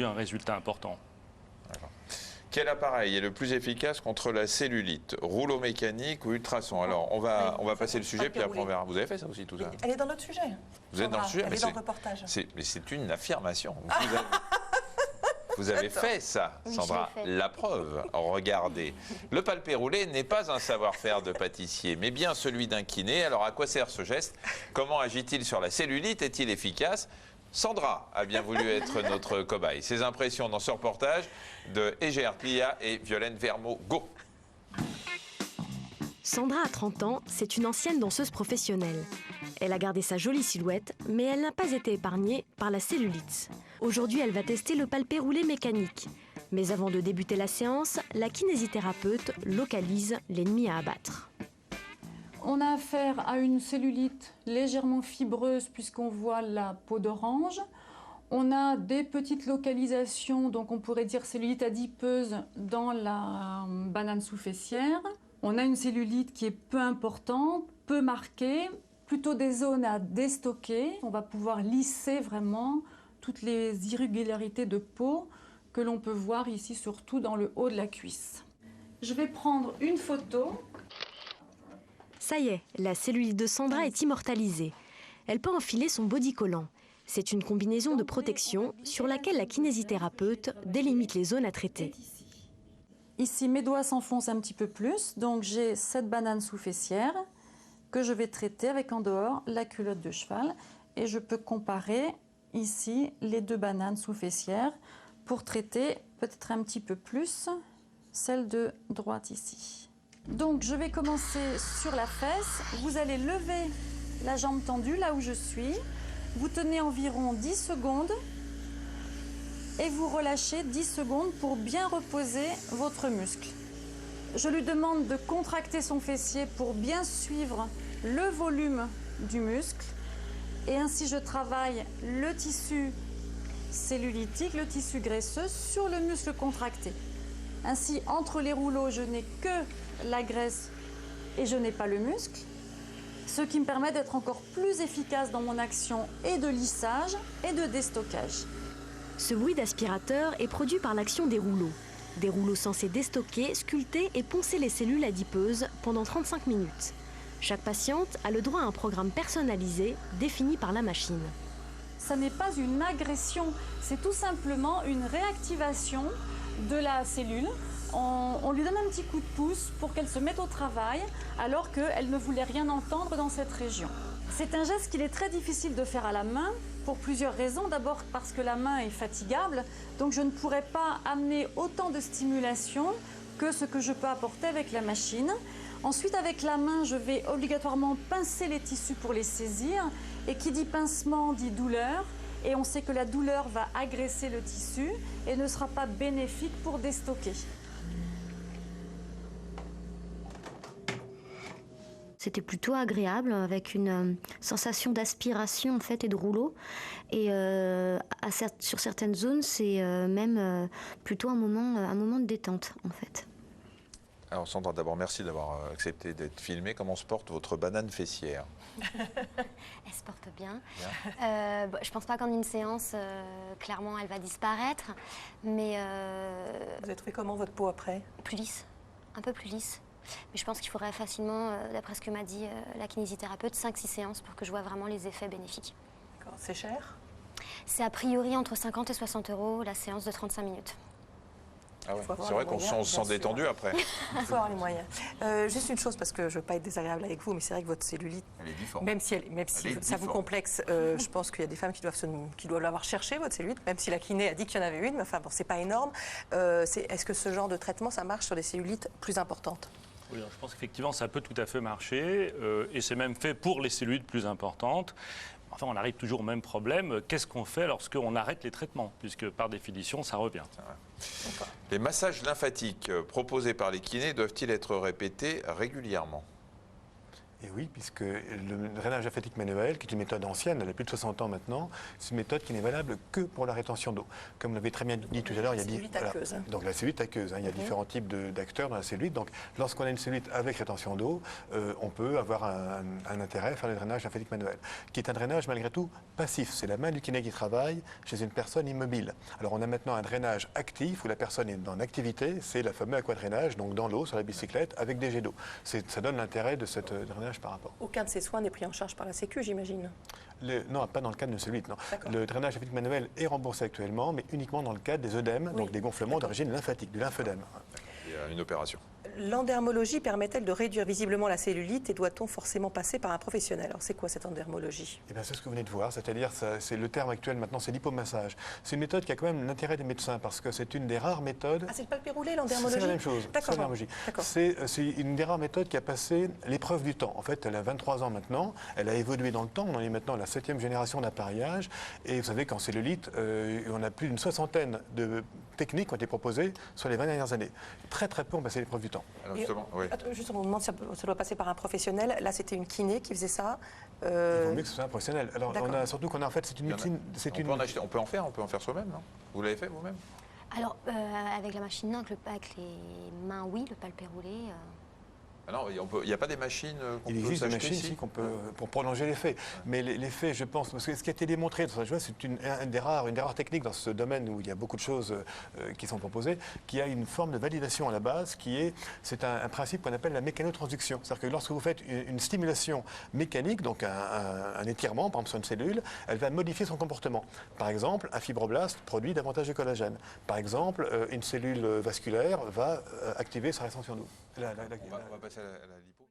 produit un résultat important. Quel appareil est le plus efficace contre la cellulite? Rouleau mécanique ou ultrason? Alors, on va passer le sujet, puis après on verra. Vous avez fait ça aussi, tout ça? Elle est dans notre sujet. Vous êtes dans le sujet? Elle est dans le reportage. Mais c'est une affirmation. Vous avez fait ça, Sandra. Oui, la preuve, regardez. Le palpé roulé n'est pas un savoir-faire de pâtissier, mais bien celui d'un kiné. Alors, à quoi sert ce geste? Comment agit-il sur la cellulite? Est-il efficace? Sandra a bien voulu être notre cobaye. Ses impressions dans ce reportage de Egert Lia et Violaine Vermeau. Go! Sandra a 30 ans, c'est une ancienne danseuse professionnelle. Elle a gardé sa jolie silhouette, mais elle n'a pas été épargnée par la cellulite. Aujourd'hui, elle va tester le palpé roulé mécanique. Mais avant de débuter la séance, la kinésithérapeute localise l'ennemi à abattre. On a affaire à une cellulite légèrement fibreuse puisqu'on voit la peau d'orange. On a des petites localisations, donc on pourrait dire cellulite adipeuse dans la banane sous-fessière. On a une cellulite qui est peu importante, peu marquée, plutôt des zones à déstocker. On va pouvoir lisser vraiment toutes les irrégularités de peau que l'on peut voir ici, surtout dans le haut de la cuisse. Je vais prendre une photo. Ça y est, la cellulite de Sandra est immortalisée. Elle peut enfiler son body collant. C'est une combinaison de protection sur laquelle la kinésithérapeute délimite les zones à traiter. Ici, mes doigts s'enfoncent un petit peu plus, donc j'ai cette banane sous-fessière que je vais traiter avec en dehors la culotte de cheval. Et je peux comparer ici les deux bananes sous-fessières pour traiter peut-être un petit peu plus celle de droite ici. Donc je vais commencer sur la fesse. Vous allez lever la jambe tendue là où je suis. Vous tenez environ 10 secondes et vous relâchez 10 secondes pour bien reposer votre muscle. Je lui demande de contracter son fessier pour bien suivre le volume du muscle. Et ainsi je travaille le tissu cellulitique, le tissu graisseux sur le muscle contracté. Ainsi, entre les rouleaux, je n'ai que la graisse et je n'ai pas le muscle, ce qui me permet d'être encore plus efficace dans mon action et de lissage et de déstockage. Ce bruit d'aspirateur est produit par l'action des rouleaux. Des rouleaux censés déstocker, sculpter et poncer les cellules adipeuses pendant 35 minutes. Chaque patiente a le droit à un programme personnalisé défini par la machine. Ça n'est pas une agression, c'est tout simplement une réactivation de la cellule. On lui donne un petit coup de pouce pour qu'elle se mette au travail alors qu'elle ne voulait rien entendre dans cette région. C'est un geste qu'il est très difficile de faire à la main pour plusieurs raisons. D'abord parce que la main est fatigable, donc je ne pourrais pas amener autant de stimulation que ce que je peux apporter avec la machine. Ensuite, avec la main, je vais obligatoirement pincer les tissus pour les saisir. Et qui dit pincement dit douleur. Et on sait que la douleur va agresser le tissu et ne sera pas bénéfique pour déstocker. C'était plutôt agréable, avec une sensation d'aspiration en fait et de rouleau. Et sur certaines zones, c'est même plutôt un moment de détente en fait. Alors Sandra, d'abord merci d'avoir accepté d'être filmée. Comment se porte votre banane fessière? Elle se porte bien. Je pense pas qu'en une séance, clairement, elle va disparaître. Mais Vous avez trouvé comment votre peau après? plus lisse, un peu plus lisse. Mais je pense qu'il faudrait facilement, d'après ce que m'a dit la kinésithérapeute, 5-6 séances pour que je vois vraiment les effets bénéfiques. C'est cher? C'est a priori entre 50 et 60 € la séance de 35 minutes. Ah ouais. C'est vrai qu'on se sent détendu après. Il faut avoir les moyens. Juste une chose, parce que je ne veux pas être désagréable avec vous, mais c'est vrai que votre cellulite, Elle est difforme. même si ça vous complexe, je pense qu'il y a des femmes qui doivent l'avoir cherché, votre cellulite, même si la kiné a dit qu'il y en avait une, mais enfin bon, c'est pas énorme. Est-ce que ce genre de traitement, ça marche sur des cellulites plus importantes? Oui, je pense qu'effectivement, ça peut tout à fait marcher, et c'est même fait pour les cellulites plus importantes. Enfin, on arrive toujours au même problème. Qu'est-ce qu'on fait lorsqu'on arrête les traitements? Puisque par définition, ça revient. Les massages lymphatiques proposés par les kinés doivent-ils être répétés régulièrement? Et oui, puisque le drainage lymphatique manuel, qui est une méthode ancienne, elle a plus de 60 ans maintenant, c'est une méthode qui n'est valable que pour la rétention d'eau. Comme vous l'avez très bien dit tout à l'heure, il y a cellulite aqueuse. donc la cellulite aqueuse, il y a différents types d'acteurs dans la cellulite. Donc lorsqu'on a une cellulite avec rétention d'eau, on peut avoir un intérêt à faire le drainage lymphatique manuel, qui est un drainage malgré tout passif. C'est la main du kiné qui travaille chez une personne immobile. Alors on a maintenant un drainage actif où la personne est en activité, c'est le fameux aquadrainage, donc dans l'eau, sur la bicyclette, avec des jets d'eau. Ça donne l'intérêt de ce drainage par rapport. Aucun de ces soins n'est pris en charge par la Sécu, j'imagine. Non, pas dans le cadre de cellulite, non. Le drainage lymphatique manuel est remboursé actuellement, mais uniquement dans le cadre des œdèmes, donc des gonflements d'origine lymphatique, du lymphœdème. Il y a une opération. L'endermologie permet-elle de réduire visiblement la cellulite et doit-on forcément passer par un professionnel? Alors c'est quoi cette endermologie? Eh bien, c'est ce que vous venez de voir, c'est-à-dire, c'est le terme actuel maintenant, c'est l'hypomassage. C'est une méthode qui a quand même l'intérêt des médecins parce que c'est une des rares méthodes. Ah, c'est le palpé-roulé, l'endermologie? C'est la même chose, c'est l'endermologie. C'est une des rares méthodes qui a passé l'épreuve du temps. En fait, elle a 23 ans maintenant, elle a évolué dans le temps, on en est maintenant à la 7e génération d'appareillage. Et vous savez qu'en cellulite, on a plus d'une soixantaine de techniques qui ont été proposées sur les 20 dernières années. Très très peu ont passé l'épreuve du temps. Alors justement, oui. Justement, on demande si ça doit passer par un professionnel. Là, c'était une kiné qui faisait ça. Il vaut mieux que ce soit un professionnel. Alors, surtout qu'on a en fait, c'est une médecine. On peut en faire soi-même, non? Vous l'avez fait vous-même? Alors, avec la machine, non, avec les mains, oui, le palpé roulé. Ah non, il n'y a pas des machines qu'on peut Il existe des s'acheter machines ici qu'on peut, pour prolonger l'effet. Mais l'effet, je pense, parce que ce qui a été démontré, c'est une des rares techniques dans ce domaine où il y a beaucoup de choses qui sont proposées, qui a une forme de validation à la base, c'est un principe qu'on appelle la mécanotransduction. C'est-à-dire que lorsque vous faites une stimulation mécanique, donc un étirement, par exemple sur une cellule, elle va modifier son comportement. Par exemple, un fibroblaste produit davantage de collagène. Par exemple, une cellule vasculaire va activer sa rétention d'eau. On va passer à la lipo.